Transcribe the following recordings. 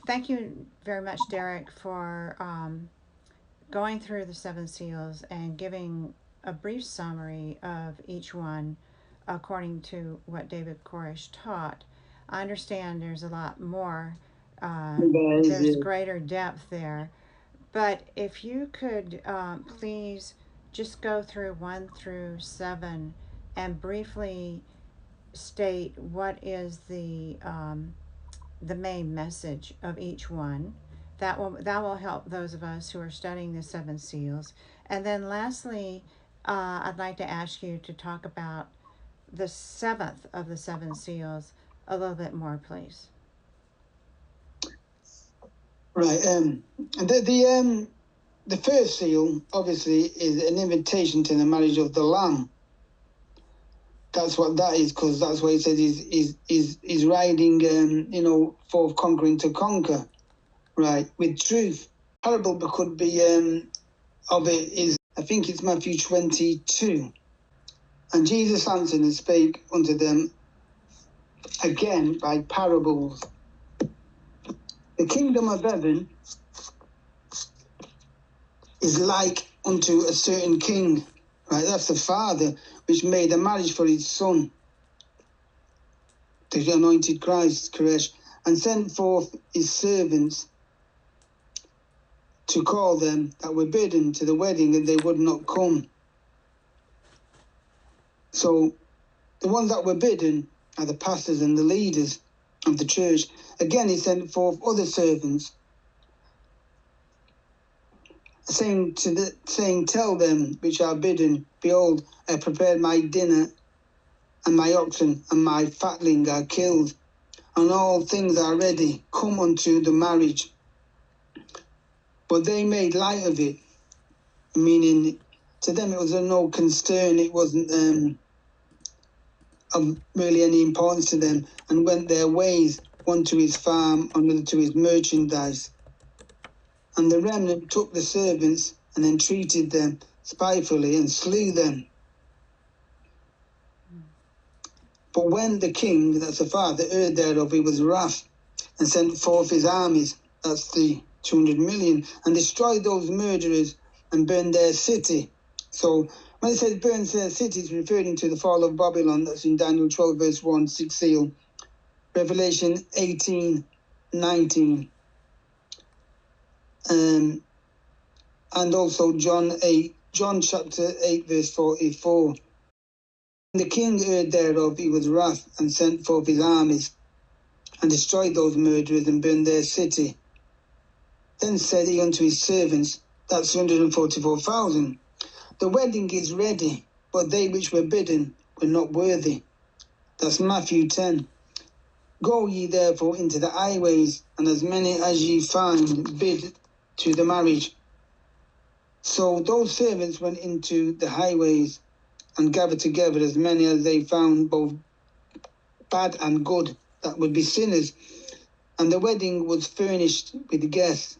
Thank you very much, Derek, for going through the seven seals and giving a brief summary of each one according to what David Koresh taught. I understand there's a lot more, There's, there's greater depth there, but if you could please just go through 1 through 7 and briefly state what is the main message of each one. That will help those of us who are studying the seven seals. And then lastly, I'd like to ask you to talk about the seventh of the seven seals a little bit more, please. right. The first seal obviously is an invitation to the marriage of the Lamb. That's what that is, because that's what he says he's riding, forth conquering to conquer, right, with truth. Parable could be of it is, I think it's Matthew 22. And Jesus answered and spake unto them again by parables. The kingdom of heaven is like unto a certain king, right? That's the father which made a marriage for his son, the anointed Christ, Koresh, and sent forth his servants to call them that were bidden to the wedding, and they would not come. So the ones that were bidden are the pastors and the leaders of the church. Again, he sent forth other servants, saying, tell them which are bidden, behold, I prepared my dinner, and my oxen and my fatling are killed, and all things are ready. Come unto the marriage. But they made light of it, meaning to them it was of no concern. It wasn't of really any importance to them, and went their ways, one to his farm, another to his merchandise. And the remnant took the servants and entreated them spitefully and slew them. But when the king, that's the father, heard thereof, he was wrath, and sent forth his armies, that's the 200 million, and destroyed those murderers and burned their city. So when it says burns their city, it's referring to the fall of Babylon. That's in Daniel 12, verse 1, 6th seal. Revelation 18, 19. And also John chapter 8, verse 44. When the king heard thereof, he was wrath, and sent forth his armies, and destroyed those murderers, and burned their city. Then said he unto his servants, that's 144,000, the wedding is ready, but they which were bidden were not worthy. That's Matthew 10. Go ye therefore into the highways, and as many as ye find, bid to the marriage. So those servants went into the highways and gathered together as many as they found, both bad and good, that would be sinners. And the wedding was furnished with guests.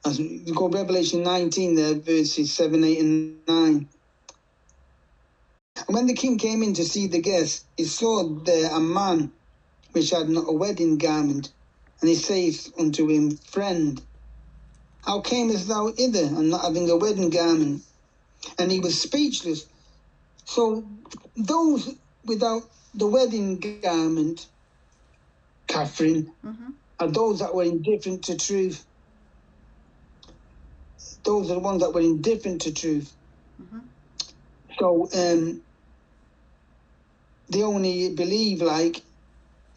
As we go Revelation 19 there, verses 7, 8, and 9. And when the king came in to see the guests, he saw there a man which had not a wedding garment. And he saith unto him, Friend, how camest thou hither, and not having a wedding garment? And he was speechless. So those without the wedding garment, Catherine, are those that were indifferent to truth. Those are the ones that were indifferent to truth. So they only believe like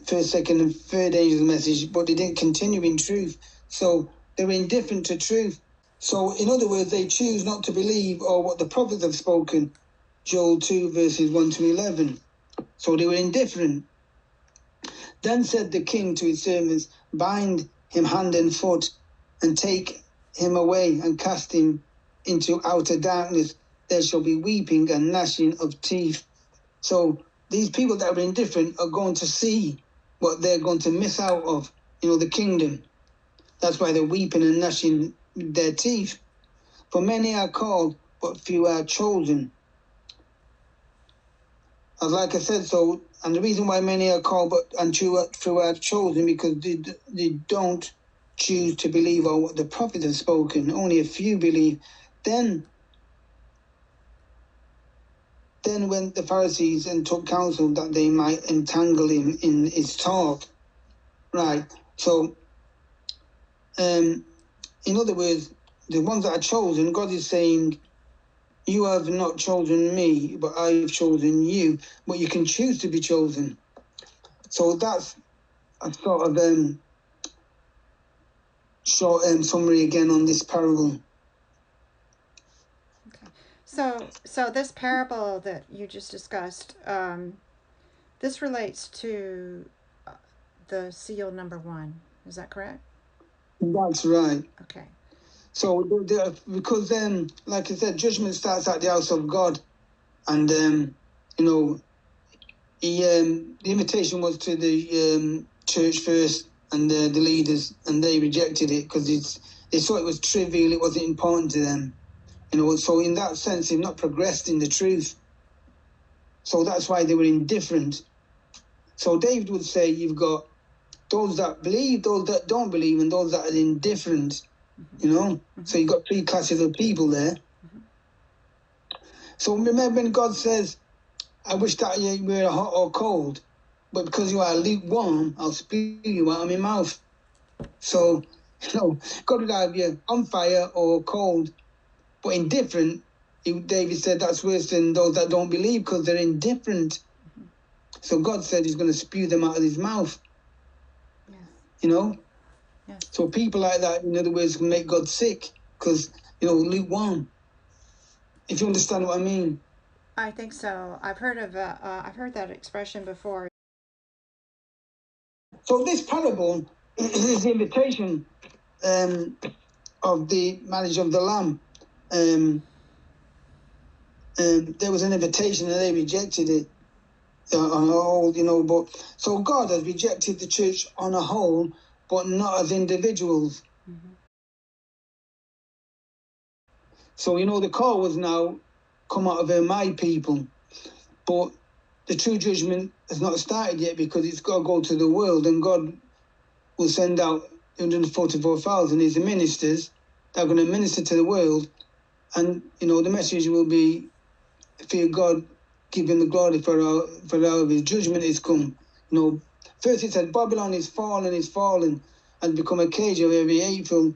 first, second, and third angel's message, but they didn't continue in truth. So they were indifferent to truth. So in other words, they choose not to believe or what the prophets have spoken. Joel 2 verses 1 to 11. So they were indifferent. Then said the king to his servants, bind him hand and foot, and take him away, and cast him into outer darkness. There shall be weeping and gnashing of teeth. So these people that are indifferent are going to see what they're going to miss out of, the kingdom. That's why they're weeping and gnashing their teeth. For many are called, but few are chosen. As like I said, so And the reason why many are called and few are chosen, because they don't choose to believe on what the prophets have spoken. Only a few believe. Then went the Pharisees and took counsel that they might entangle him in his talk. Right. So, in other words, the ones that are chosen, God is saying, you have not chosen me, but I've chosen you. But you can choose to be chosen. So that's a sort of short summary again on this parable. Okay. So this parable that you just discussed, this relates to the seal number 1. Is that correct? That's right. Okay. So because like I said, judgment starts at the house of God, and the invitation was to the church first, and the leaders, and they rejected it because they thought it was trivial, it wasn't important to them. So in that sense, they've not progressed in the truth. So that's why they were indifferent. So David would say you've got those that believe, those that don't believe, and those that are indifferent. So you've got 3 classes of people there. So remember when God says, I wish that you were hot or cold, but because you are lukewarm, I'll spew you out of my mouth. So, God would have you on fire or cold, but indifferent. David said that's worse than those that don't believe because they're indifferent. So God said he's going to spew them out of his mouth. Yes. Yes. So people like that, in other words, can make God sick because, lukewarm. If you understand what I mean. I think so. I've heard that expression before. So this parable is the invitation of the marriage of the Lamb. There was an invitation and they rejected it on a whole, but so God has rejected the church on a whole, but not as individuals. Mm-hmm. So, the call was now, come out of her, my people. But the true judgment has not started yet because it's got to go to the world, and God will send out 144,000 as the ministers that are going to minister to the world. And, the message will be, fear God, give him the glory for his judgment is come. First it said, Babylon is fallen, and become a cage of every hateful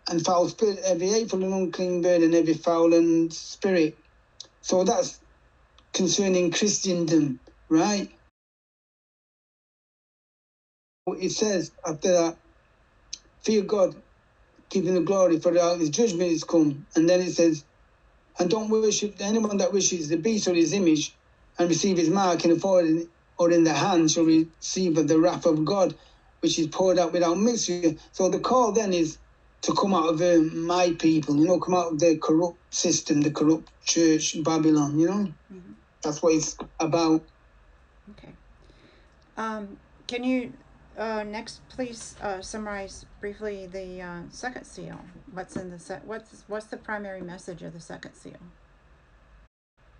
and foul spirit, every hateful and unclean bird, and every foul and spirit. So that's concerning Christendom, right? It says after that, fear God, give him the glory for his judgment is come. And then it says, and don't worship anyone that wishes the beast or his image and receive his mark in the forehead or in the hand shall receive of the wrath of God, which is poured out without mixture. So the call then is to come out of my people, come out of the corrupt system, the corrupt church, Babylon, Mm-hmm. That's what it's about. Okay. Can you next please summarize briefly the second seal? What's in the what's the primary message of the second seal?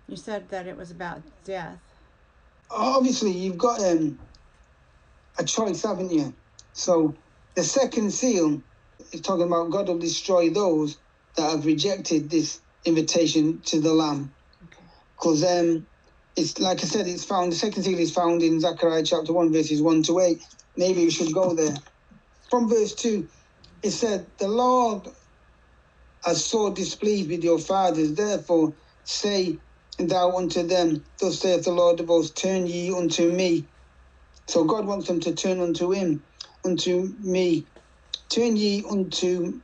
You said that it was about death. Obviously, you've got a choice, haven't you? So the second seal is talking about God will destroy those that have rejected this invitation to the Lamb. Because it's like I said, the second seal is found in Zechariah chapter 1, verses 1 to 8. Maybe we should go there. From verse 2, it said, the Lord has so displeased with your fathers, therefore say thou unto them, thus saith the Lord of hosts, turn ye unto me. So God wants them to turn unto him, unto me. Turn ye unto,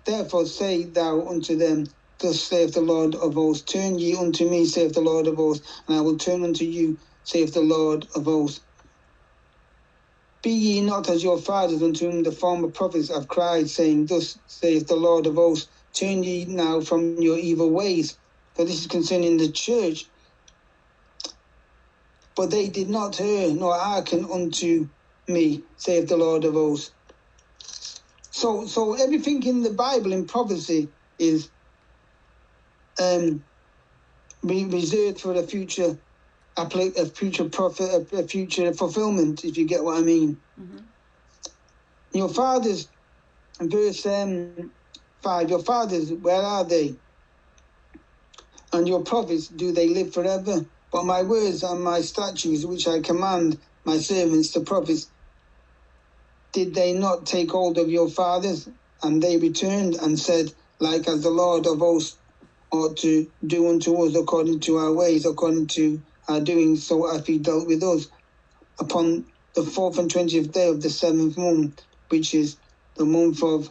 therefore say thou unto them, thus saith the Lord of hosts, turn ye unto me, saith the Lord of hosts, and I will turn unto you, saith the Lord of hosts. Be ye not as your fathers, unto whom the former prophets have cried, saying, thus saith the Lord of hosts, turn ye now from your evil ways. So this is concerning the church. But they did not hear nor hearken unto me, saith the Lord of hosts. So everything in the Bible, in prophecy, is reserved for the future a future prophet, a future fulfillment, if you get what I mean. Mm-hmm. Your fathers, verse 5, your fathers, where are they? And your prophets, do they live forever? But my words and my statutes, which I command my servants, the prophets, did they not take hold of your fathers? And they returned and said, like as the Lord of hosts ought to do unto us according to our ways, according to our doings, so hath he dealt with us. Upon the 4th and 20th day of the 7th month, which is the month of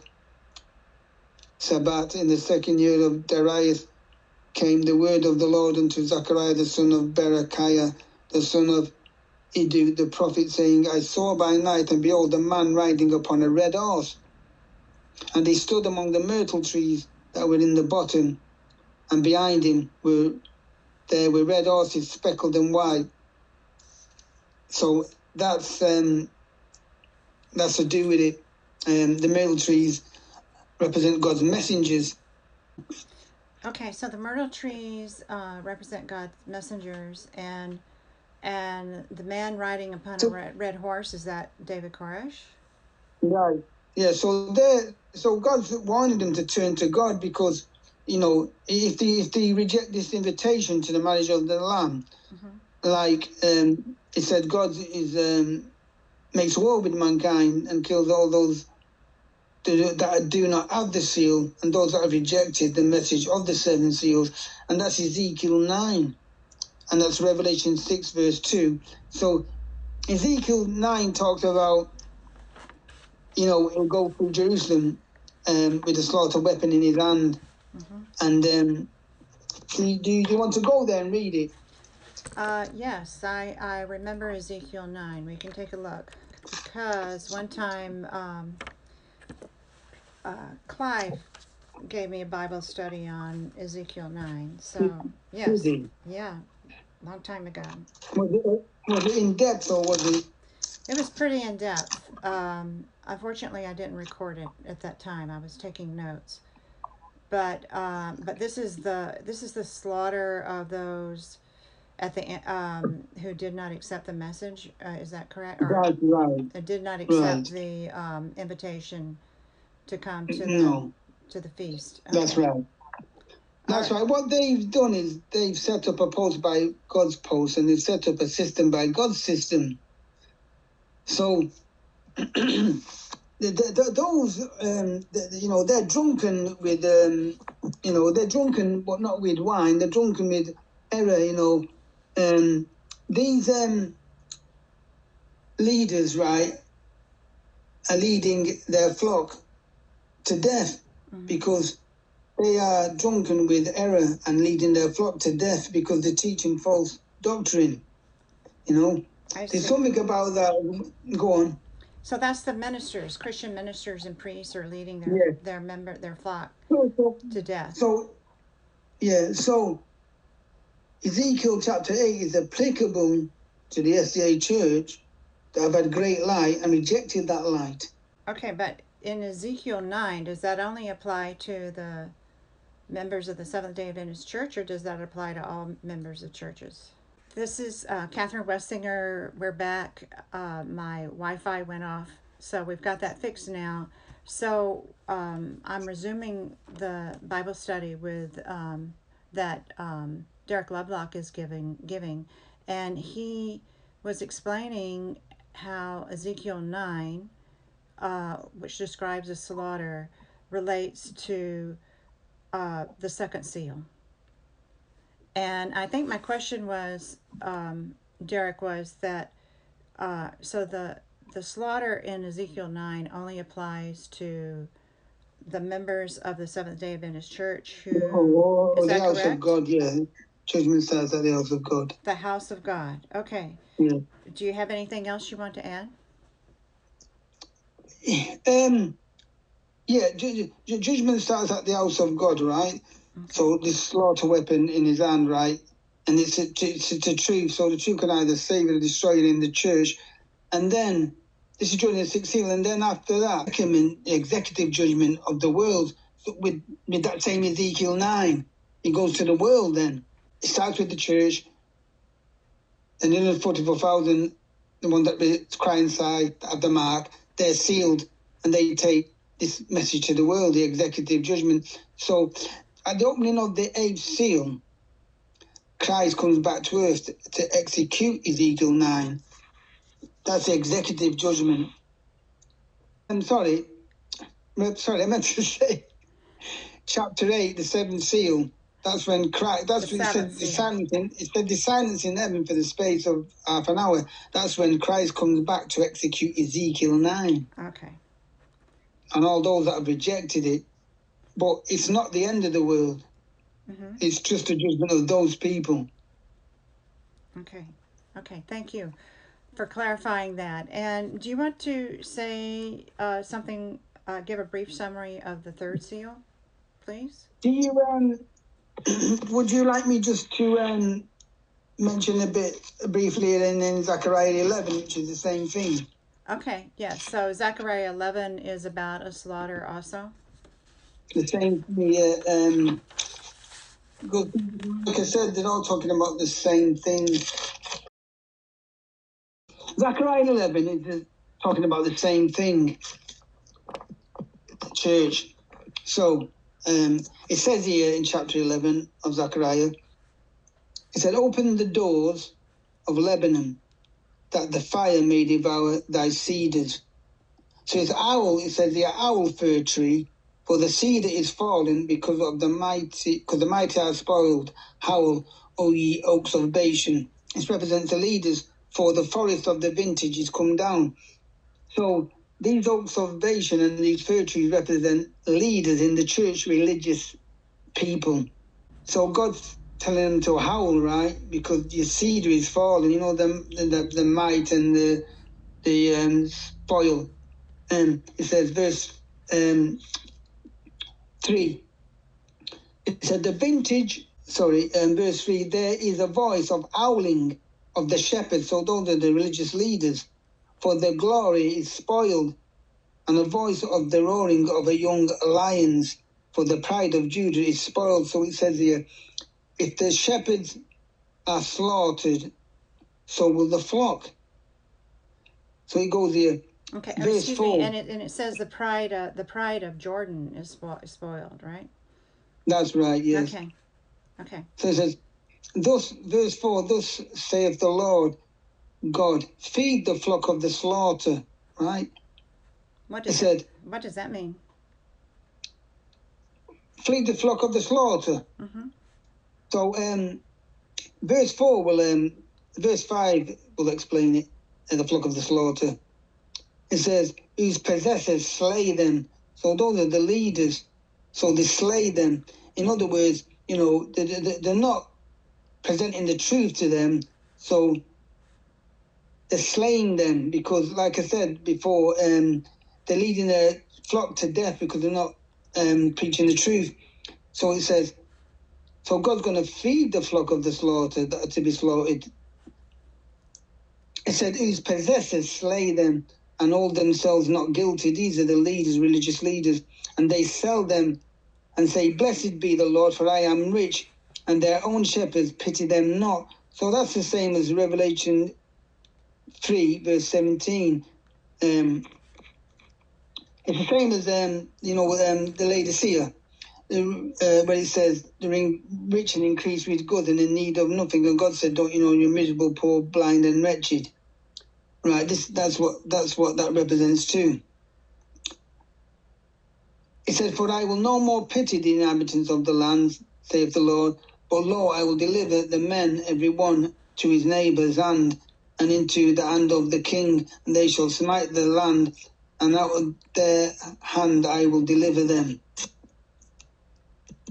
Sabbath, in the 2nd year of Darius, came the word of the Lord unto Zechariah the son of Berechiah, the son of Iddu, the prophet, saying, I saw by night, and behold, a man riding upon a red horse. And he stood among the myrtle trees that were in the bottom, and behind him were red horses, speckled and white. So that's to do with it. The myrtle trees represent God's messengers. Okay, so the myrtle trees represent God's messengers, and the man riding upon a red horse, is that David Koresh? Right. Yeah. So God's wanted them to turn to God, because if they reject this invitation to the marriage of the Lamb, like it said, God is makes war with mankind and kills all those that do not have the seal, and those that have rejected the message of the 7 seals, and that's Ezekiel 9, and that's Revelation 6 verse 2. So Ezekiel 9 talks about, he'll go through Jerusalem with a slaughter weapon in his hand. And do you want to go there and read it? Yes, I remember Ezekiel 9. We can take a look, because one time Clive gave me a Bible study on Ezekiel 9. So, yes. Yeah, long time ago. Was it in depth, or was it? It was pretty in depth. Unfortunately, I didn't record it at that time. I was taking notes. But this is the slaughter of those at the who did not accept the message. Is that correct? Or that's right. Did not accept the invitation to come to the feast. Okay. That's right. That's right. What they've done is they've set up a post by God's post, and they've set up a system by God's system. So those they're drunken with they're drunken, but not with wine. They're drunken with error. These leaders, right, are leading their flock to death, because they are drunken with error and leading their flock to death because they're teaching false doctrine. There's something about that. Go on. So that's the ministers, Christian ministers and priests are leading their flock to death. So Ezekiel chapter 8 is applicable to the SDA church that have had great light and rejected that light. Okay, but in Ezekiel 9, does that only apply to the members of the Seventh-day Adventist Church, or does that apply to all members of churches? This is Catherine Wessinger. We're back. My Wi-Fi went off, so we've got that fixed now. So I'm resuming the Bible study with that Derek Lovelock is giving, and he was explaining how Ezekiel 9, which describes a slaughter, relates to the second seal. And I think my question was, Derek, was that so the slaughter in Ezekiel 9 only applies to the members of the Seventh-day Adventist Church who is that the house correct? of God, yeah. Judgment starts at the house of God. The house of God. Okay. Yeah. Do you have anything else you want to add? Yeah, judgment starts at the house of God, right? Okay. So this slaughter weapon in his hand, right? And it's a truth. So the truth can either save or destroy it in the church. And then, this is during the 6th seal, and then after that, the executive judgment of the world with that same Ezekiel 9. He goes to the world then. It starts with the church, And the other 44,000, the one that cry inside at the mark, they're sealed, and they take this message to the world, the executive judgment. So at the opening of the eighth seal, Christ comes back to earth to execute Ezekiel 9. That's the executive judgment. I'm sorry, I meant to say chapter 8, the seventh seal. That's when Christ, that's when it said the silence in heaven for the space of half an hour. That's when Christ comes back to execute Ezekiel 9. Okay. And all those that have rejected it. But it's not the end of the world. Mm-hmm. It's just a judgment of those people. Okay. Okay, thank you for clarifying that. And do you want to say something, give a brief summary of the third seal, please? Do you, would you like me just to mention a bit briefly in Zechariah 11, which is the same thing? Okay, yes. So Zechariah 11 is about a slaughter also? The same thing, because, like I said, they're all talking about the same thing. Zechariah 11 is talking about the same thing, church. So it says here in chapter 11 of Zechariah, it said, open the doors of Lebanon, that the fire may devour thy cedars. So it's owl, it says the owl fir tree, for the cedar is fallen because the mighty are spoiled. Howl, O ye oaks of Bashan. It represents the leaders, for the forest of the vintage is come down. So these oaks of Bashan and these fir trees represent leaders in the church, religious people. So God's telling them to howl, right? Because your cedar is fallen. You know, the might and the spoil. It says verse 3. It said verse 3, there is a voice of howling of the shepherds, so those are the religious leaders, for their glory is spoiled, and a voice of the roaring of a young lions, for the pride of Judah is spoiled. So it says here, if the shepherds are slaughtered, so will the flock. So it goes here. Okay, excuse me, and it says the pride of Jordan is spoiled, right? That's right, yes. Okay. So it says, thus, verse 4, thus saith the Lord God, feed the flock of the slaughter, right? What does that mean? Feed the flock of the slaughter. Mm-hmm. So verse 5 will explain it, the flock of the slaughter. It says, whose possessors slay them. So those are the leaders. So they slay them. In other words, you know, they're not presenting the truth to them. So they're slaying them because, like I said before, they're leading their flock to death because they're not preaching the truth. So it says, so God's going to feed the flock of the slaughter that are to be slaughtered. It said, whose possessors slay them and hold themselves not guilty. These are the leaders, religious leaders. And they sell them and say, blessed be the Lord, for I am rich. And their own shepherds pity them not. So that's the same as Revelation 3, verse 17. It's the same as, the Laodicea, where it says, they're rich and increased with good and in need of nothing. And God said, don't you know, you're miserable, poor, blind, and wretched. Right, that's what that represents too. It said, for I will no more pity the inhabitants of the land, saith the Lord, but lo, I will deliver the men, every one, to his neighbour's hand, and into the hand of the king, and they shall smite the land, and out of their hand I will deliver them.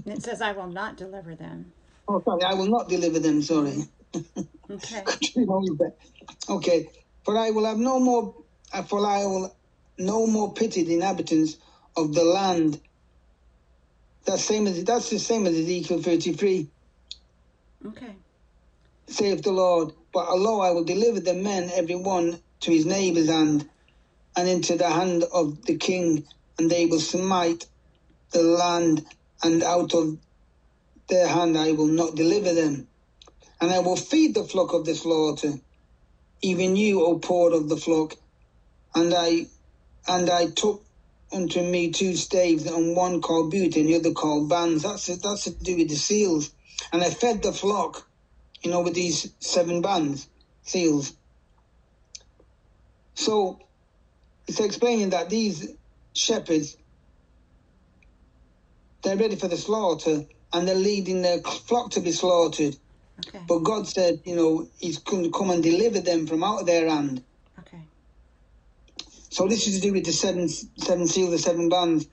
And it says, I will not deliver them. Oh, sorry, I will not deliver them, sorry. Okay. Okay. For I will no more pity the inhabitants of the land. That's the same as Ezekiel 33. Okay. Saith the Lord, but lo, I will deliver the men, every one, to his neighbour's hand, and into the hand of the king, and they will smite the land, and out of their hand I will not deliver them. and I will feed the flock of the slaughter, even you, O port of the flock. And I took unto me 2 staves, and one called beauty, and the other called bands. That's to do with the seals. And I fed the flock, with these 7 bands, seals. So it's explaining that these shepherds, they're ready for the slaughter, and they're leading their flock to be slaughtered. Okay. But God said, he's going to come and deliver them from out of their hand. Okay. So this is to do with the seven seals, the 7 bands.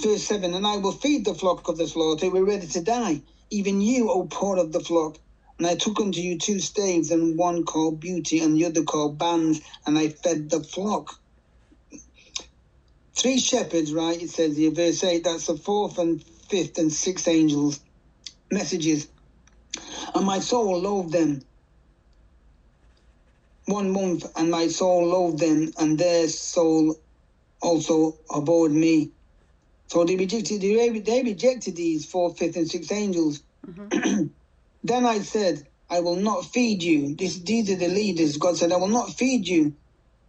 Verse 7, and I will feed the flock of the slaughter, we're ready to die. Even you, O port of the flock. And I took unto you 2 staves, and one called beauty, and the other called bands, and I fed the flock. 3 shepherds, right, it says here, verse 8, that's the 4th and 5th and 6th angels' messages. And my soul loved them 1 month, and my soul loved them, and their soul also abhorred me. So they rejected these 4th, 5th, and 6th angels. Mm-hmm. Then I said, I will not feed you. These are the leaders. God said, I will not feed you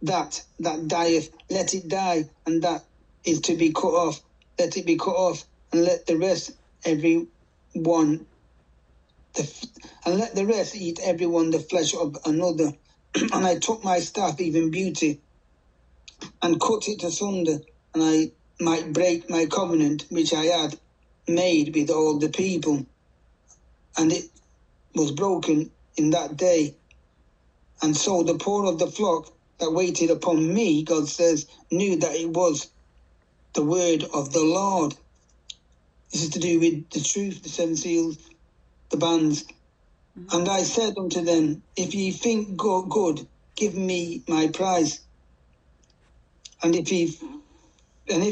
that dieth. Let it die, and that is to be cut off. Let it be cut off, and let the rest eat everyone the flesh of another. And I took my staff, even beauty, and cut it asunder, and I might break my covenant which I had made with all the people. And it was broken in that day. And so the port of the flock that waited upon me, God says, knew that it was the word of the Lord. This is to do with the truth, the 7 seals, the bands. Mm-hmm. And I said unto them, if ye think good, give me my price. And if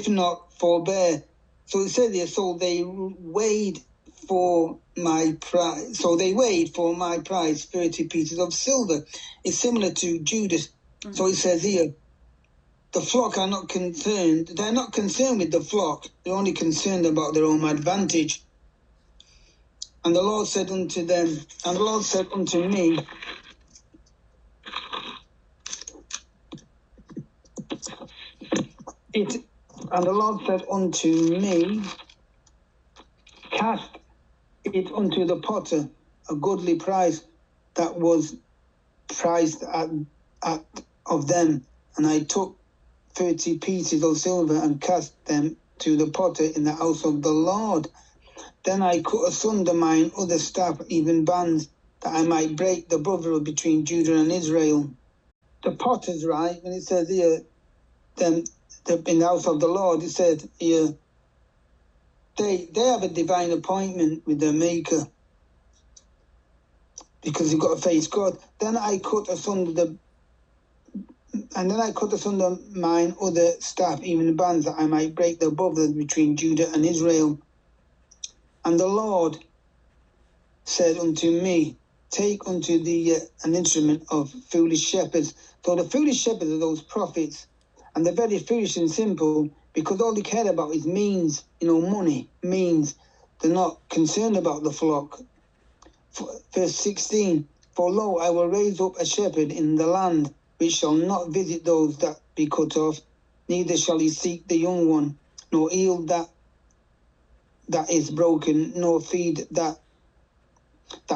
not, forbear. So it said here, so they weighed for my price. So they weighed for my price 30 pieces of silver. It's similar to Judas. Mm-hmm. So it says here, the flock are not concerned. They're not concerned with the flock. They're only concerned about their own advantage. And the Lord said unto them, and the Lord said unto me, and the Lord said unto me, cast it unto the potter, a goodly price that was priced at of them. And I took 30 pieces of silver and cast them to the potter in the house of the Lord. Then I cut asunder mine other staff, even bands, that I might break the brotherhood between Judah and Israel. The potters, right, when it says here, in the house of the Lord, it said here, they have a divine appointment with their maker, because you've got to face God. Then I cut asunder mine other staff, even the bands, that I might break the brotherhood between Judah and Israel. And the Lord said unto me, take unto thee an instrument of foolish shepherds. So the foolish shepherds are those prophets, and they're very foolish and simple, because all they care about is means, money, means. They're not concerned about the flock. Verse 16, for lo, I will raise up a shepherd in the land, which shall not visit those that be cut off, neither shall he seek the young one, nor heal that is broken, nor feed that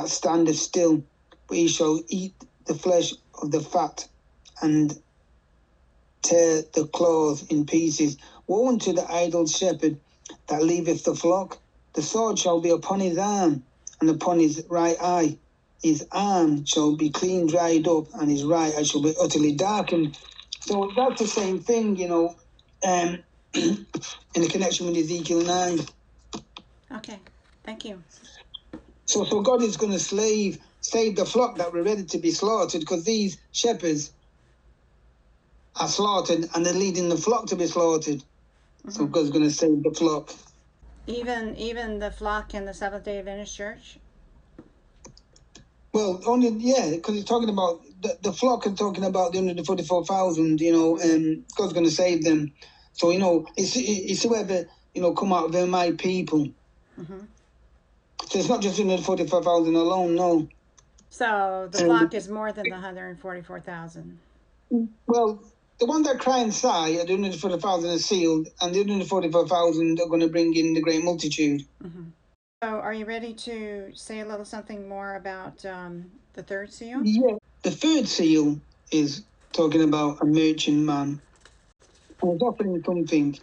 standeth still, but he shall eat the flesh of the fat, and tear the claws in pieces. Woe unto the idle shepherd that leaveth the flock. The sword shall be upon his arm, and upon his right eye. His arm shall be clean dried up, and his right eye shall be utterly darkened. So that's the same thing, in the connection with Ezekiel 9. Okay, thank you. So God is going to save the flock that were ready to be slaughtered, because these shepherds are slaughtered, and they're leading the flock to be slaughtered. Mm-hmm. So God's going to save the flock. Even the flock in the Seventh-day Adventist Church? Well, because he's talking about the flock and talking about the 144,000, and God's going to save them. So, it's whoever, come out of my people. Mm-hmm. So it's not just 145,000 alone, no. So the And flock is more than the 144,000. well, the one that cry and sigh are the 144,000 are sealed, and the 144,000 are going to bring in the great multitude. Mm-hmm. So are you ready to say a little something more about the third seal? Yeah. The third seal is talking about a merchant man. And he's offering something.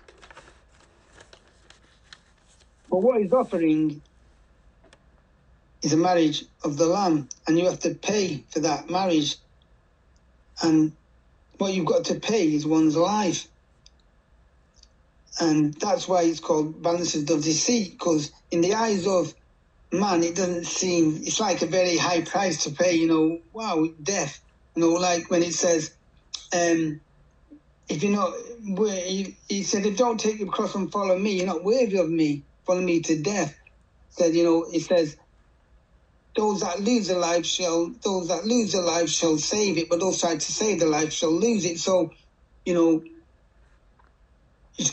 But what he's offering is a marriage of the Lamb, and you have to pay for that marriage. And what you've got to pay is one's life. And that's why it's called balances of deceit, because in the eyes of man, it doesn't seem, it's like a very high price to pay, wow, death. Like when it says, if you're not, he said, if don't take your cross and follow me, you're not worthy of me, follow me to death. It says, those that lose their life shall save it, but those try to save their life shall lose it. So,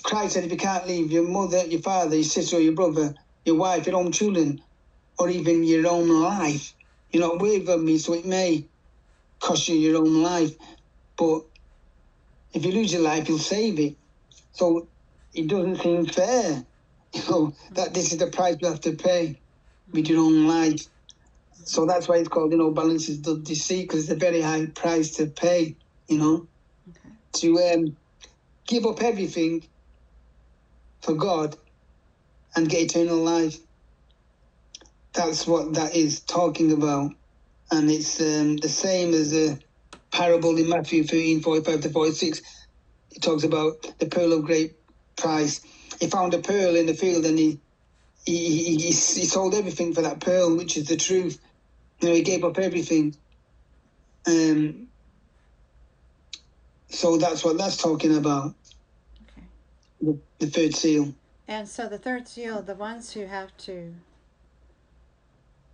Christ said, if you can't leave your mother, your father, your sister, or your brother, your wife, your own children, or even your own life, you're not worthy of me, so it may cost you your own life. But if you lose your life, you'll save it. So it doesn't seem fair, that this is the price you have to pay with your own life. So that's why it's called, balances of deceit, because it's a very high price to pay, to give up everything for God and get eternal life. That's what that is talking about. And it's the same as a parable in Matthew 13:45-46. It talks about the pearl of great price. He found a pearl in the field, and he sold everything for that pearl, which is the truth. He gave up everything. So that's what that's talking about. Okay. The third seal. And so the third seal, the ones who have to,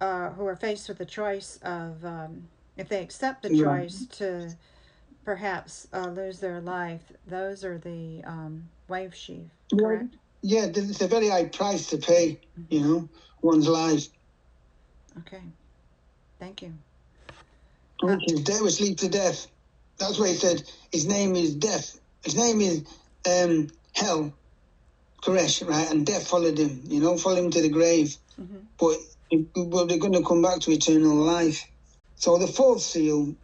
who are faced with the choice of, if they accept the choice to perhaps lose their life, those are the wave sheaf, correct? Yeah, it's a very high price to pay, one's life. Okay. Thank you. Death which leads to death. That's why he said his name is death. His name is hell, Koresh, right? And death followed him, followed him to the grave. Mm-hmm. But they're going to come back to eternal life. So the fourth seal,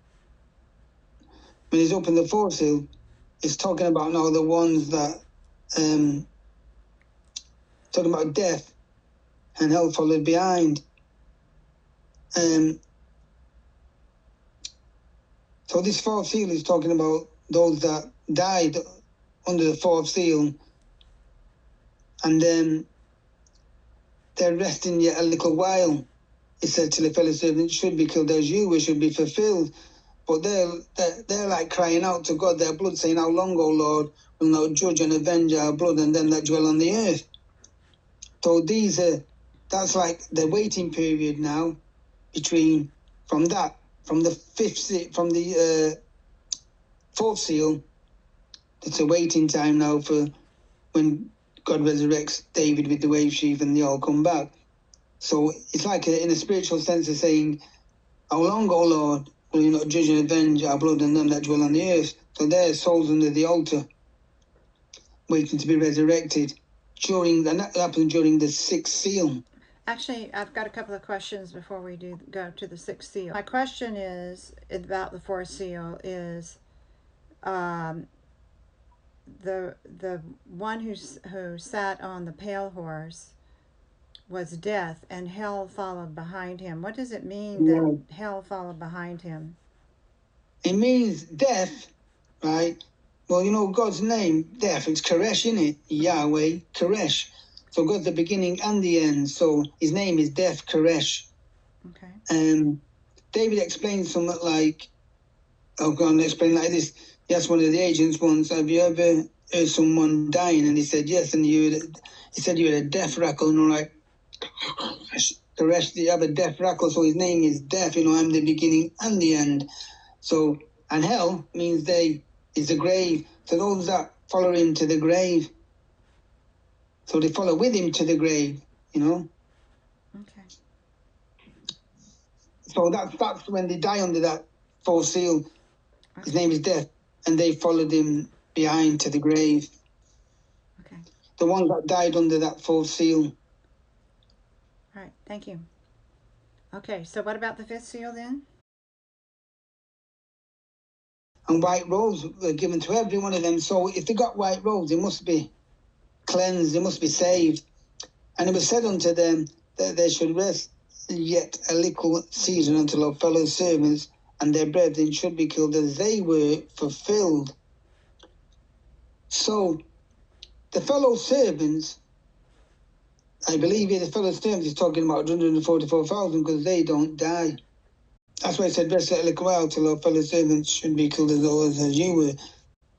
when he's opened the fourth seal, it's talking about now the ones that, talking about death and hell followed behind. So this fourth seal is talking about those that died under the fourth seal, and then they're resting yet a little while. It said till the fellow servant should be killed as you were, should be fulfilled. But they're like crying out to God, their blood, saying, how long, O Lord, will thou judge and avenge our blood and them that dwell on the earth? So that's like the waiting period now from the fourth seal. It's a waiting time now for when God resurrects David with the wave sheaf and they all come back. So it's like in a spiritual sense of saying, how long, O Lord, will you not judge and avenge our blood and them that dwell on the earth? So their souls under the altar, waiting to be resurrected. That happens during the sixth seal. Actually, I've got a couple of questions before we go to the sixth seal. My question is about the fourth seal is the one who sat on the pale horse was death, and hell followed behind him. What does it mean that hell followed behind him? It means death, right? Well, God's name, death, it's Koresh, isn't it? Yahweh, Koresh. So God's the beginning and the end. So his name is Death, Koresh. Okay. David explains something like, I'm going to explain like this. He asked one of the agents once, have you ever heard someone dying? And he said, yes. And he said you had a death rattle. And I'm like, the rest, you have a death rattle. So his name is Death. I'm the beginning and the end. So, and hell means is the grave. So those that follow him to the grave. So they follow with him to the grave, Okay. So that's when they die under that fourth seal. Okay. His name is Death, and they followed him behind to the grave. Okay. The one that died under that fourth seal. All right. Thank you. Okay. So what about the fifth seal then? And white robes were given to every one of them. So if they got white robes, they must be cleansed, they must be saved. And it was said unto them that they should rest yet a little season until our fellow servants and their brethren should be killed, as they were fulfilled. So the fellow servants, I believe the fellow servants is talking about 144,000 because they don't die. That's why I said rest a little while till our fellow servants should be killed as you were.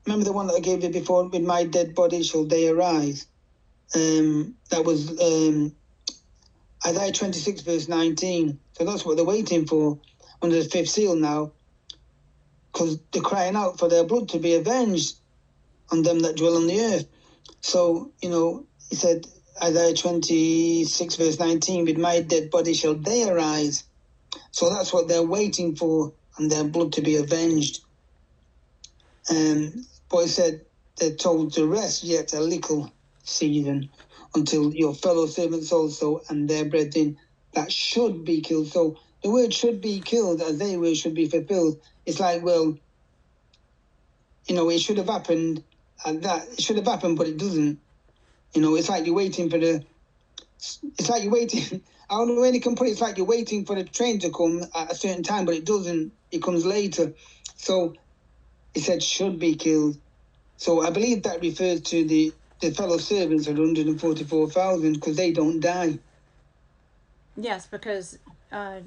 Remember the one that I gave you before, with my dead body shall they arise? That was Isaiah 26 verse 19. So that's what they're waiting for under the fifth seal now, because they're crying out for their blood to be avenged on them that dwell on the earth. So, he said, Isaiah 26 verse 19, with my dead body shall they arise. So that's what they're waiting for, and their blood to be avenged. But he said they're told to rest yet a little season until your fellow servants also and their brethren that should be killed. So the word should be killed as they were should be fulfilled. It's like, well, it should have happened and that. It should have happened, but it doesn't. It's like you're waiting for it's like you're waiting. I don't know when you can put it. It's like you're waiting for the train to come at a certain time, but it doesn't. It comes later. So it said should be killed. So I believe that refers to the fellow servants of 144,000 because they don't die. Yes, because the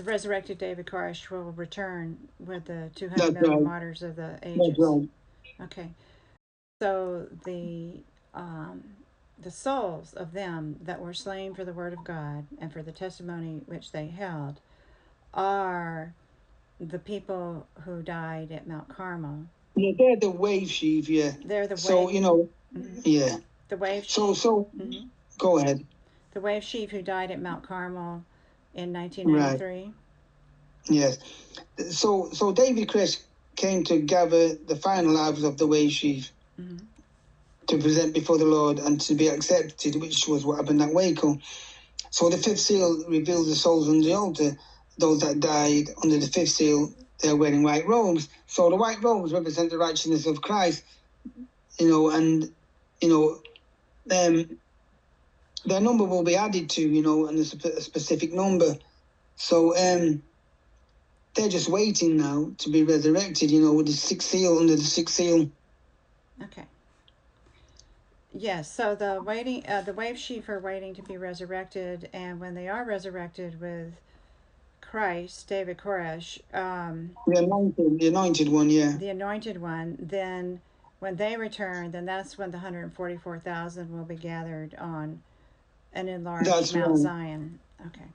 resurrected David Koresh will return with the 200 million martyrs of the ages. That's right. Okay. So the souls of them that were slain for the word of God and for the testimony which they held are the people who died at Mount Carmel. Yeah, they're the wave sheaf, yeah. They're the so, wave. Mm-hmm. Yeah. The wave sheaf. So mm-hmm. Go ahead. The wave sheaf who died at Mount Carmel in 1993. Right. Yes. So David Koresh came to gather the final halves of the wave sheaf to present before the Lord and to be accepted, which was what happened at Waco. So the fifth seal reveals the souls on the altar. Those that died under the fifth seal, they're wearing white robes. So the white robes represent the righteousness of Christ, and, their number will be added to, and a specific number. So they're just waiting now to be resurrected, with the sixth seal, under the sixth seal. Okay. Yes, so the wave sheaf are waiting to be resurrected, and when they are resurrected with Christ, David Koresh, the anointed one, yeah. The anointed one, then when they return, then that's when the 144,000 will be gathered on an enlarged Mount Zion. Okay.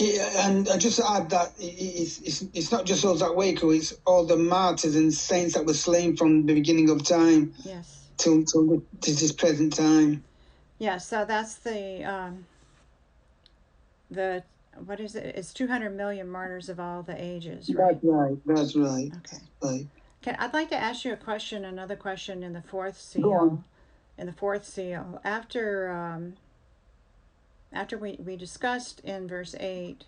And I just add that it's not just those at Waco, it's all the martyrs and saints that were slain from the beginning of time. Yes. Till this present time. Yeah, so that's the what is it? It's 200 million martyrs of all the ages, right? That's right. Okay. Right. I'd like to ask you another question in the fourth seal. In the fourth seal, after we discussed in verse 8,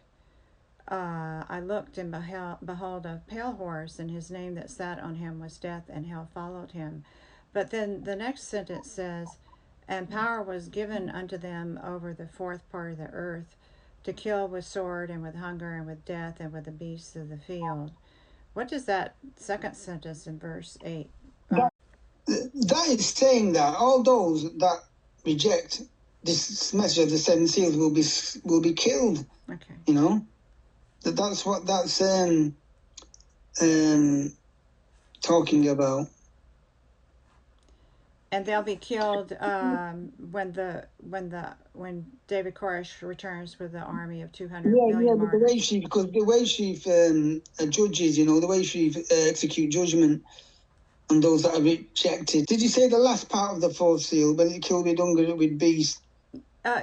I looked and behold a pale horse, and his name that sat on him was Death, and hell followed him. But then the next sentence says, and power was given unto them over the fourth part of the earth, to kill with sword and with hunger and with death and with the beasts of the field. What does that second sentence in verse 8? That is saying that all those that reject this message of the seven seals will be killed. Okay. That's what that's talking about. And they'll be killed when David Koresh returns with the army of 200 million martyrs. The wave sheaf, because the wave sheaf judges, the wave sheaf execute judgment on those that are rejected. Did you say the last part of the fourth seal, when it killed with hunger with beasts?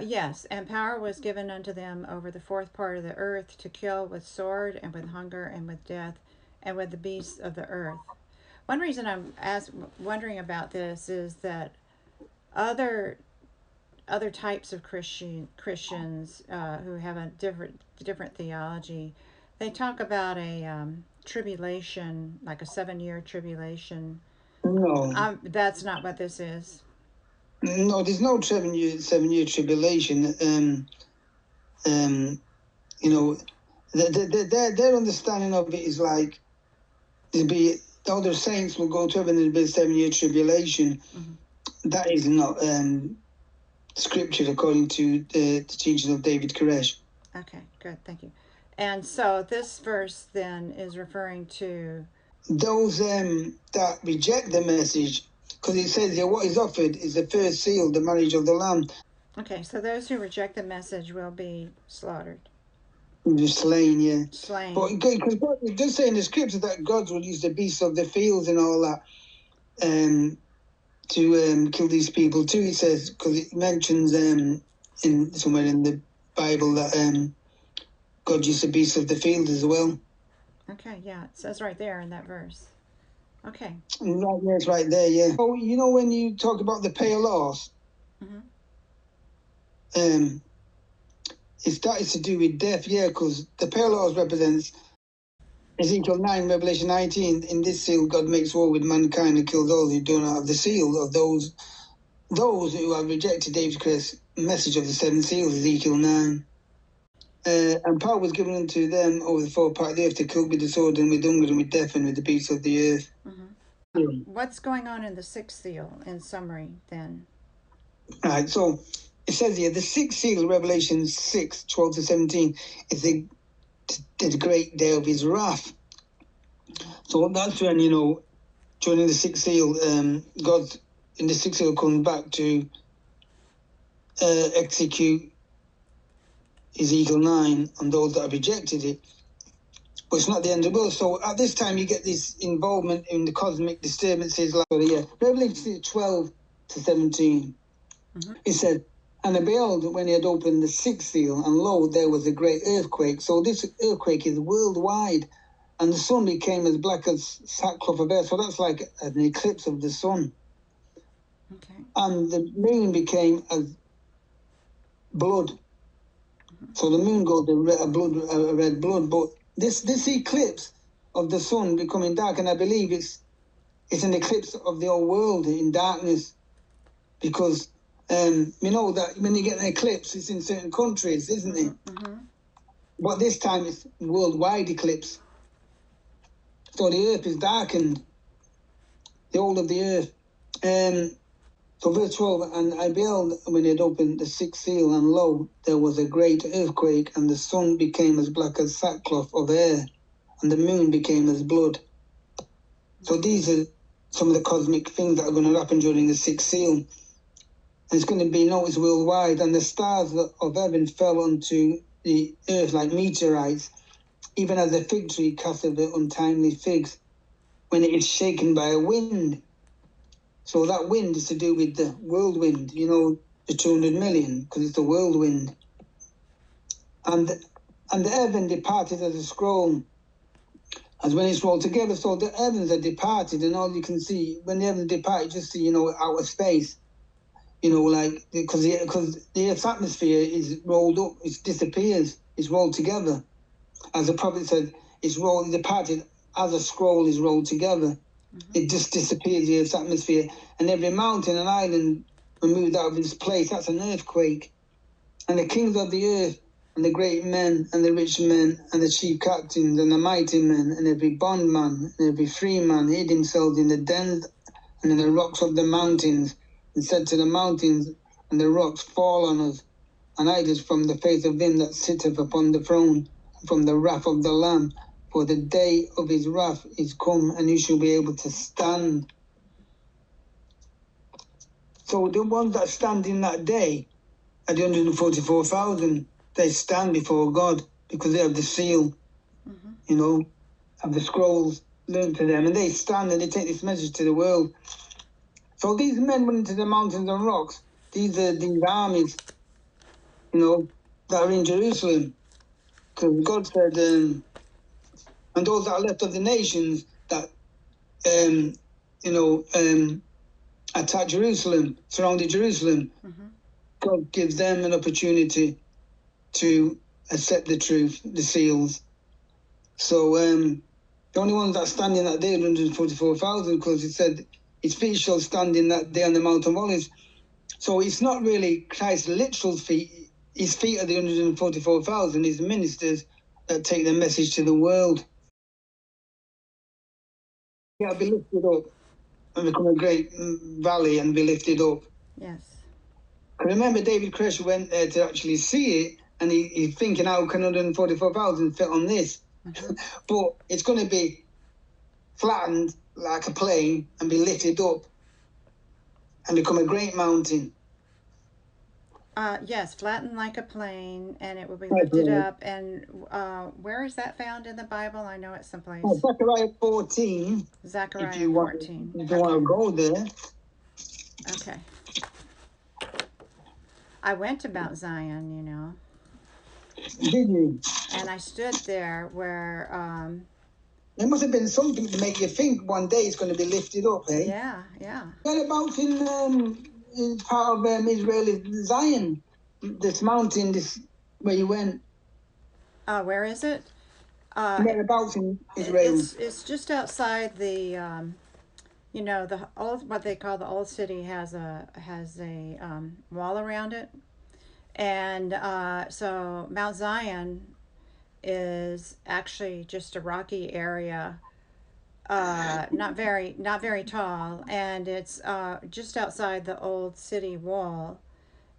Yes, and power was given unto them over the fourth part of the earth to kill with sword and with hunger and with death and with the beasts of the earth. One reason I'm wondering about this is that other types of Christians who have a different theology, they talk about a tribulation, like a 7-year tribulation. No, That's not what this is. no, there's no 7-year tribulation. You know, their understanding of it is like there'll be all the saints will go to heaven and there'll be a 7-year tribulation. Mm-hmm. That is not scripture according to the teachings of David Koresh. Okay, good, thank you. And so this verse then is referring to those that reject the message, because it says here what is offered is the first seal, the marriage of the Lamb. Okay, so those who reject the message will be slaughtered. Slain, yeah. Slain. But because it does say in the scripture that God will use the beasts of the fields and all that to kill these people too. It says, because it mentions in somewhere in the Bible that God used the beasts of the field as well. Okay, yeah, it says right there in that verse. Okay. Right, yes, right there, yeah. Oh, you know when you talk about the pale horse, that is to do with death, yeah, because the pale horse represents Ezekiel 9, Revelation 19. In this seal, God makes war with mankind and kills all who do not have the seal of those who have rejected David Koresh's message of the 7 seals, Ezekiel 9. And power was given unto them over the 4 part of the earth to kill with the sword and with hunger and with death and with the beasts of the earth. What's going on in the 6th seal, in summary, then? Right, so it says here, the 6th seal, Revelation 6, 12 to 17, is the great day of his wrath. So that's when, during the 6th seal, God in the 6th seal comes back to execute Ezekiel 9 on those that have rejected it. But it's not the end of the world. So at this time, you get this involvement in the cosmic disturbances. Revelation 12 to 17. It said, and I beheld when he had opened the 6th seal, and lo, there was a great earthquake. So this earthquake is worldwide, and the sun became as black as sackcloth of earth. So that's like an eclipse of the sun. Okay. And the moon became as blood. So the moon goes a red blood. But this eclipse of the sun becoming dark, and I believe it's an eclipse of the whole world in darkness, because that when you get an eclipse, it's in certain countries, isn't it? Mm-hmm. But this time it's worldwide eclipse. So the earth is darkened, the whole of the earth. So verse 12, and I beheld when he had opened the 6th seal, and lo, there was a great earthquake, and the sun became as black as sackcloth of air, and the moon became as blood. So these are some of the cosmic things that are going to happen during the 6th seal. And it's going to be noticed worldwide, and the stars of heaven fell onto the earth like meteorites, even as a fig tree casteth the untimely figs when it is shaken by a wind. So that wind is to do with the whirlwind, the 200 million, because it's the whirlwind. And the heaven departed as a scroll, as when it's rolled together. So the heavens are departed, and all you can see, when the heavens depart, you just see, outer space. Because the Earth's atmosphere is rolled up, it disappears, it's rolled together. As the prophet said, it's departed as a scroll is rolled together. Mm-hmm. It just disappears, the Earth's atmosphere. And every mountain and island removed out of its place, that's an earthquake. And the kings of the earth, and the great men, and the rich men, and the chief captains, and the mighty men, and every bondman, and every free man hid himself in the dens and in the rocks of the mountains, and said to the mountains and the rocks, fall on us, and hide us from the face of him that sitteth upon the throne, from the wrath of the Lamb. For the day of his wrath is come, and you shall be able to stand. So the ones that stand in that day are the 144,000. They stand before God because they have the seal, have the scrolls learned to them, and they stand and they take this message to the world. So these men went into the mountains and rocks. These are these armies that are in Jerusalem. Because God said, and those that are left of the nations that, attack Jerusalem, surrounded Jerusalem, God gives them an opportunity to accept the truth, the seals. So the only ones that stand in that day are 144,000, because it said his feet shall stand in that day on the Mount of Olives. So it's not really Christ's literal feet. His feet are the 144,000, his ministers that take the message to the world. Yeah, be lifted up and become a great valley and be lifted up. Yes. Remember, David Koresh went there to actually see it, and he's thinking, how can 144,000 fit on this? But it's going to be flattened like a plane and be lifted up and become a great mountain. Yes, flattened like a plane, and it will be lifted up. And where is that found in the Bible? I know it's someplace. Zechariah 14. Zechariah 14. If you want to go there. Okay. I went to Mount Zion, Did you? And I stood there where. There must have been something to make you think one day it's going to be lifted up, eh? Yeah, yeah. Whereabouts in part of Israel is Zion? This mountain, where you went. Where is it? Whereabouts in Israel? It's just outside the. The old, what they call the old city has a wall around it, and so Mount Zion is actually just a rocky area, not very tall, and it's just outside the old city wall,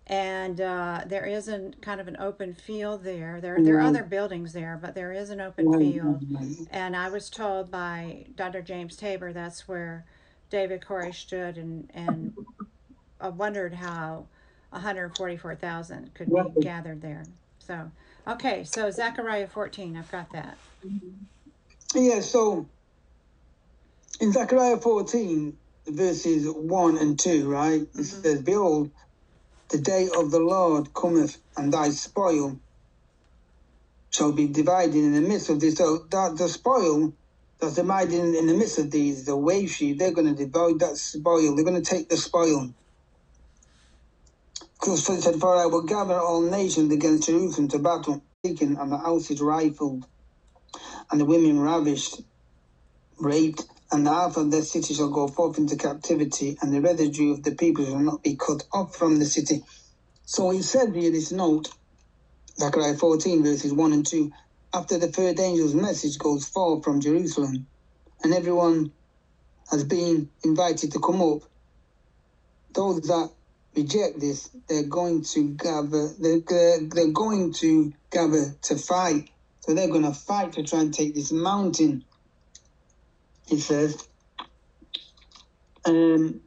and there isn't kind of an open field there. There are other buildings there, but there is an open field, and I was told by Dr. James Tabor that's where David Koresh stood and wondered how 144,000 could be gathered there. So, okay, so Zechariah 14, I've got that. Yeah, so in Zechariah 14, verses 1 and 2, right? It says, behold, the day of the Lord cometh, and thy spoil shall be divided in the midst of this. So that the spoil that's divided in the midst of these, the wave sheep, they're going to divide that spoil. They're going to take the spoil. Because it said, for I will gather all nations against Jerusalem to battle, taken, and the houses rifled, and the women ravished, raped, and the half of the city shall go forth into captivity, and the residue of the people shall not be cut off from the city. So he said here, this note, Zechariah 14, verses 1 and 2, after the third angel's message goes forth from Jerusalem, and everyone has been invited to come up, those that reject this, they're going to gather to fight. So they're going to fight to try and take this mountain. He says, then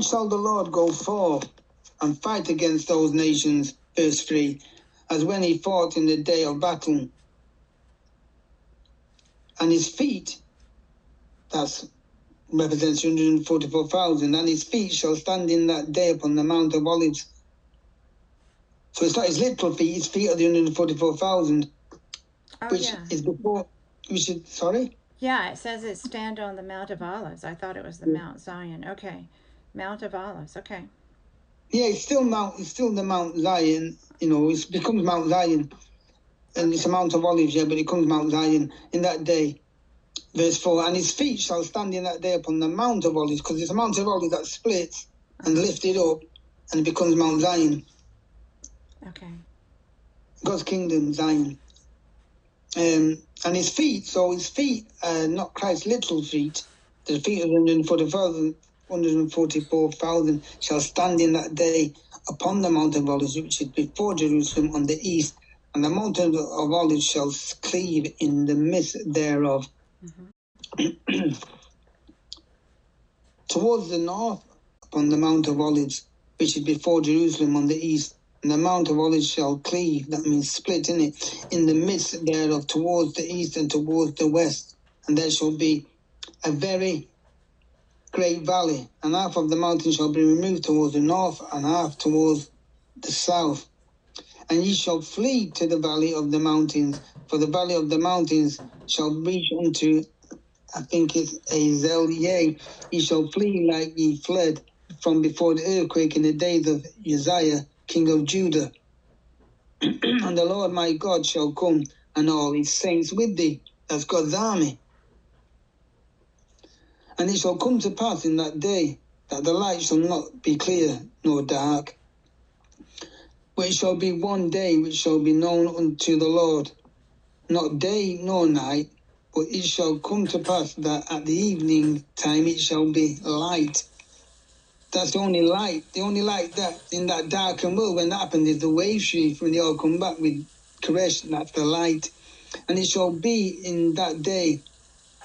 shall the Lord go forth and fight against those nations, verse 3, as when he fought in the day of battle. And his feet, that represents 144,000, and his feet shall stand in that day upon the Mount of Olives. So it's not his literal feet, his feet are the 144,000, is before, sorry? Yeah, it says it stand on the Mount of Olives. I thought it was the Mount Zion. Okay, Mount of Olives. Okay. Yeah, it's still the Mount Zion. It becomes Mount Zion, and it's a Mount of Olives. Yeah, but it becomes Mount Zion in that day. Verse 4, and his feet shall stand in that day upon the Mount of Olives, because it's a Mount of Olives that splits and lifted up, and it becomes Mount Zion. Okay. God's kingdom, Zion. And his feet are not Christ's literal feet. The feet of 144,000 shall stand in that day upon the Mount of Olives, which is before Jerusalem on the east, and the mountain of Olives shall cleave in the midst thereof. Towards the north, upon the Mount of Olives, which is before Jerusalem on the east, and the Mount of Olives shall cleave, that means split in it, in the midst thereof, towards the east and towards the west. And there shall be a very great valley, and half of the mountain shall be removed towards the north, and half towards the south. and ye shall flee to the valley of the mountains, for the valley of the mountains shall reach unto, I think it's Azel, yea, ye shall flee like ye fled from before the earthquake in the days of Uzziah, king of Judah. And the Lord my God shall come, and all his saints with thee. That's God's army. And it shall come to pass in that day that the light shall not be clear nor dark, but it shall be one day which shall be known unto the Lord, not day nor night, but it shall come to pass that at the evening time it shall be light. That's the only light that in that darkened world, when that happens, is the wave sheaf, when they all come back with Koresh, that's the light. And it shall be in that day,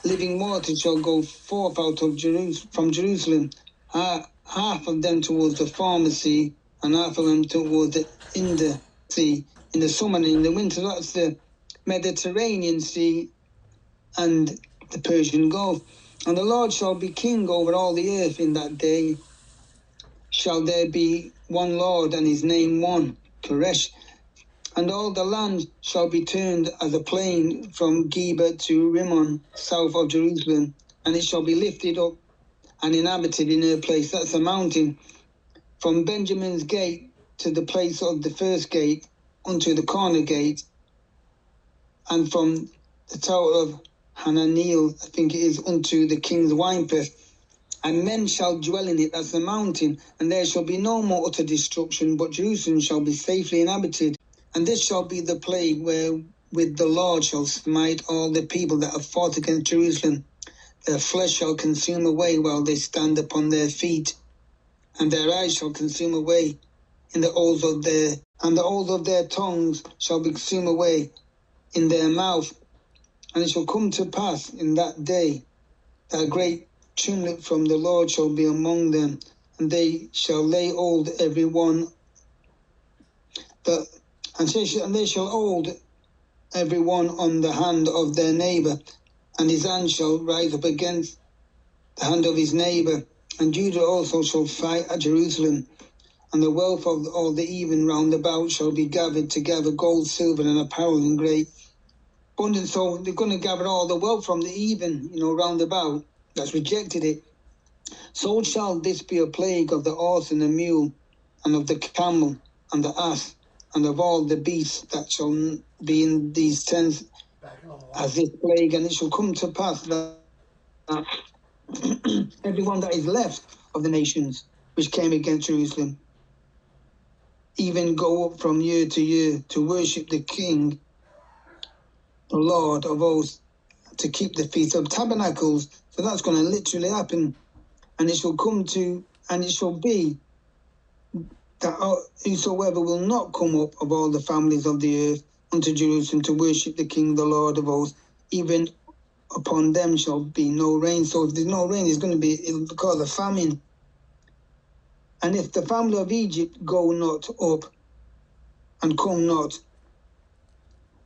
living water shall go forth out of from Jerusalem, half of them towards the former sea, and half of them towards the Inder Sea, in the summer and in the winter. That's the Mediterranean Sea and the Persian Gulf. And the Lord shall be king over all the earth in that day. Shall there be one Lord, and his name one, Koresh. And all the land shall be turned as a plain from Geba to Rimmon, south of Jerusalem, and it shall be lifted up and inhabited in her place. That's a mountain. From Benjamin's gate to the place of the first gate, unto the corner gate, and from the tower of Hananiel, I think it is, unto the king's winepress. And men shall dwell in it. That's the mountain. And there shall be no more utter destruction, but Jerusalem shall be safely inhabited. And this shall be the plague wherewith the Lord shall smite all the people that have fought against Jerusalem. Their flesh shall consume away while they stand upon their feet, and their eyes shall consume away in the holes of and the holes of their tongues shall be consumed away in their mouth. And it shall come to pass in that day that a great tumult from the Lord shall be among them, and they shall lay hold every one and they shall hold every one on the hand of their neighbour, and his hand shall rise up against the hand of his neighbour. And Judah also shall fight at Jerusalem, and the wealth of all the even round about shall be gathered together, gold, silver, and apparel in great abundance. So they're going to gather all the wealth from the even, round about, that's rejected it. So shall this be a plague of the horse and the mule, and of the camel and the ass, and of all the beasts that shall be in these tents as this plague. And it shall come to pass that everyone that is left of the nations which came against Jerusalem, even go up from year to year to worship the King, the Lord of hosts, to keep the Feast of Tabernacles. So that's going to literally happen. And it shall be that whosoever will not come up of all the families of the earth unto Jerusalem to worship the King, the Lord of hosts, even upon them shall be no rain. So if there's no rain, it'll cause a famine. And if the family of Egypt go not up and come not,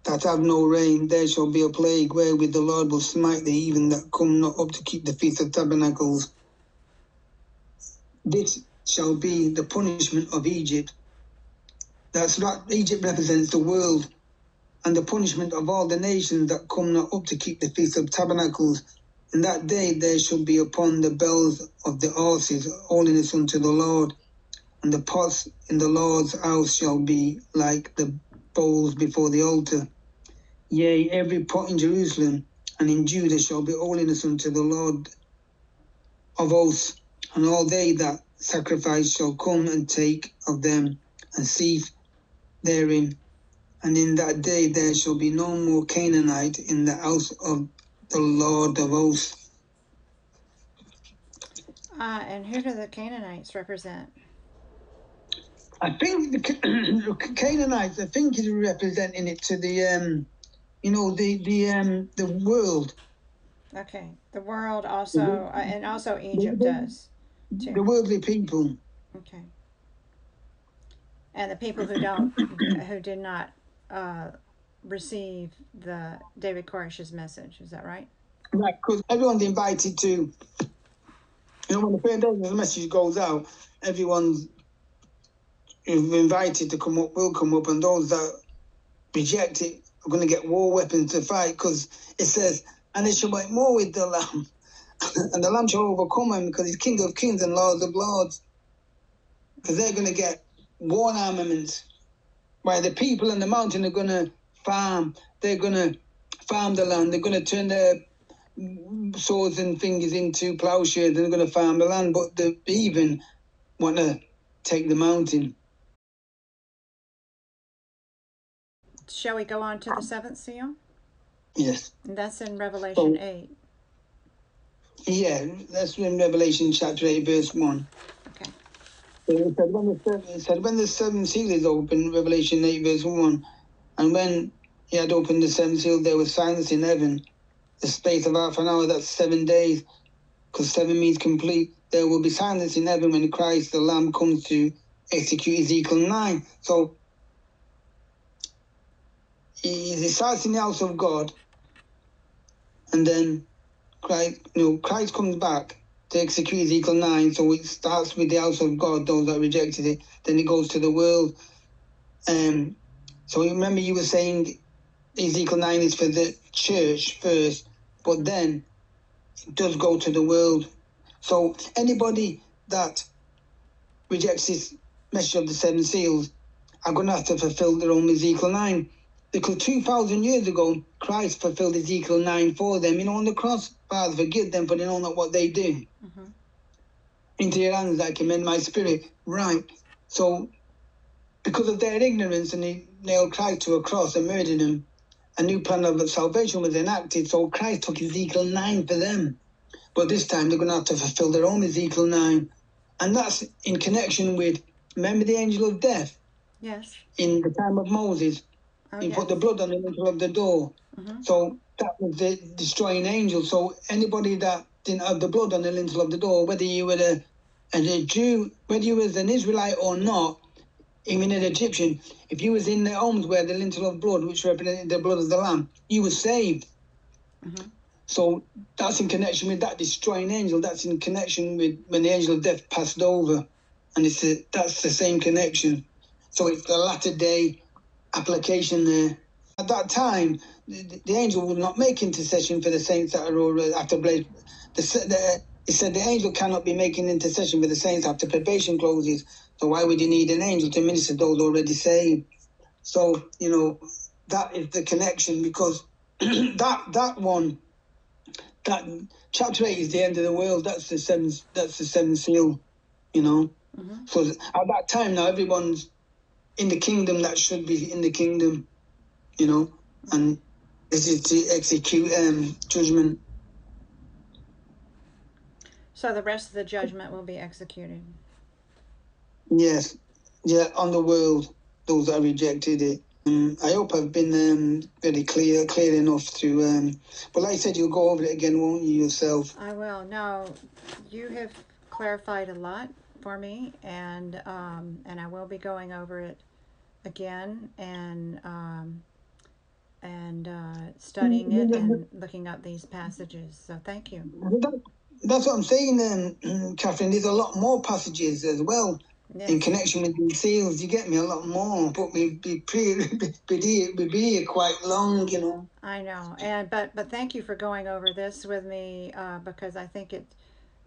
that have no rain, there shall be a plague wherewith the Lord will smite the heathen that come not up to keep the Feast of Tabernacles. This shall be the punishment of Egypt. That's what Egypt represents, the world, and the punishment of all the nations that come not up to keep the Feast of Tabernacles. In that day there shall be upon the bells of the horses holiness unto the Lord, and the pots in the Lord's house shall be like the bowls before the altar. Yea, every pot in Jerusalem and in Judah shall be holiness unto the Lord of hosts, and all they that sacrifice shall come and take of them and see therein. And in that day there shall be no more Canaanite in the house of the Lord of hosts. And who do the Canaanites represent? I think the Canaanites, I think is representing it to the the world. Okay, the world also, and also Egypt does too. The worldly people. Okay. And the people who did not receive the David Koresh's message. Is that right? Right, because everyone's invited to. When the message goes out, everyone's who've invited to come up will come up, and those that reject it are going to get war weapons to fight, because it says, and they shall make war with the Lamb, and the Lamb shall overcome him, because he's King of Kings and Lord of Lords, because they're going to get war armaments. While the people in the mountain are going to farm, they're going to farm the land, they're going to turn their swords and fingers into plowshares, and they're going to farm the land, but the heathen want to take the mountain. Shall we go on to the seventh seal? Yes. And that's in Revelation 8. Yeah, that's in Revelation chapter 8, verse 1. Okay. It said, when the seventh seal is opened, Revelation 8, verse 1, and when he had opened the seventh seal, there was silence in heaven, the space of half an hour, that's 7 days, because 7 means complete. There will be silence in heaven when Christ, the Lamb, comes to execute Ezekiel 9. So, he starts in the house of God, and then Christ comes back to execute Ezekiel 9, so it starts with the house of God, those that rejected it, then it goes to the world. So remember you were saying Ezekiel 9 is for the church first, but then it does go to the world. So anybody that rejects this message of the 7 seals are going to have to fulfill their own Ezekiel 9. Because 2,000 years ago, Christ fulfilled Ezekiel 9 for them. On the cross, Father, forgive them, for they know not what they do. Mm-hmm. Into your hands I commend my spirit. Right. So, because of their ignorance, and they nailed Christ to a cross and murdered him, a new plan of salvation was enacted. So Christ took Ezekiel 9 for them. But this time they're going to have to fulfill their own Ezekiel 9. And that's in connection with, remember the angel of death? Yes. In the time of Moses. He put the blood on the lintel of the door. Mm-hmm. So that was the destroying angel. So anybody that didn't have the blood on the lintel of the door, whether you were a Jew, whether you was an Israelite or not, even an Egyptian, if you was in the homes where the lintel of blood, which represented the blood of the Lamb, you were saved. Mm-hmm. So that's in connection with that destroying angel. That's in connection with when the angel of death passed over. And that's the same connection. So it's the latter day application there. At that time, the angel would not make intercession for the saints that are after it said the angel cannot be making intercession for the saints after probation closes. So why would you need an angel to minister those already saved? So, that is the connection, because that chapter 8 is the end of the world. That's the seventh seal, Mm-hmm. So at that time now, everyone's in the kingdom that should be in the kingdom, and this is to execute judgment. So the rest of the judgment will be executed. Yes, on the world, those that rejected it. I hope I've been very clear enough to. But like I said, you'll go over it again, won't you, yourself? I will. No, you have clarified a lot for me, and I will be going over it again and studying it and looking up these passages. So thank you. That's what I'm saying, Catherine. There's a lot more passages as well. Yes. In connection with these seals. You get me, a lot more, but we'd be here quite long, I know, but thank you for going over this with me, because I think it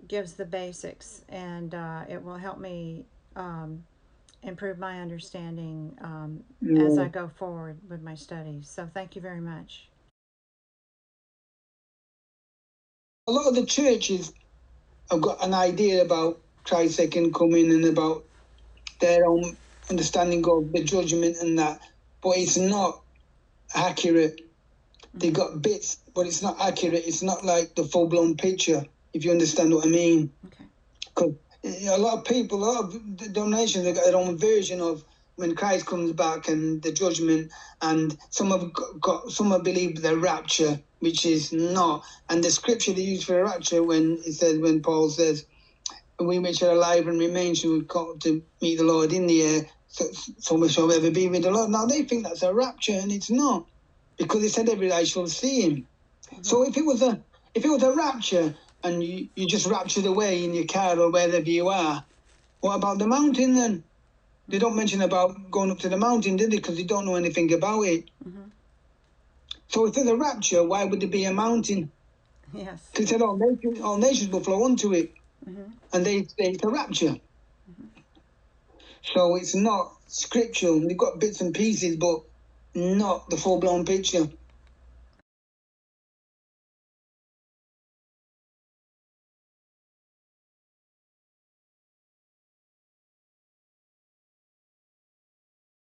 gives the basics, and it will help me improve my understanding as I go forward with my studies. So thank you very much. A lot of the churches have got an idea about Christ's second coming and about their own understanding of the judgment and that, but it's not accurate. Mm-hmm. They got bits, but it's not accurate. It's not like the full-blown picture, if you understand what I mean. Okay. Because a lot of people, a lot of denominations have got their own version of when Christ comes back and the judgment, and some have believed the rapture, which is not. And the scripture they use for the rapture, when Paul says, we which are alive and remain shall come to meet the Lord in the air, so we shall ever be with the Lord. Now they think that's a rapture, and it's not, because it said every eye shall see him. Mm-hmm. So if it was a rapture and you just raptured away in your car or wherever you are, what about the mountain then? They don't mention about going up to the mountain, did they? Because they don't know anything about it. Mm-hmm. So if there's a rapture, why would there be a mountain? Yes. Because all nations will flow onto it. Mm-hmm. And they say it's a rapture. So it's not scriptural. They've got bits and pieces, but not the full-blown picture.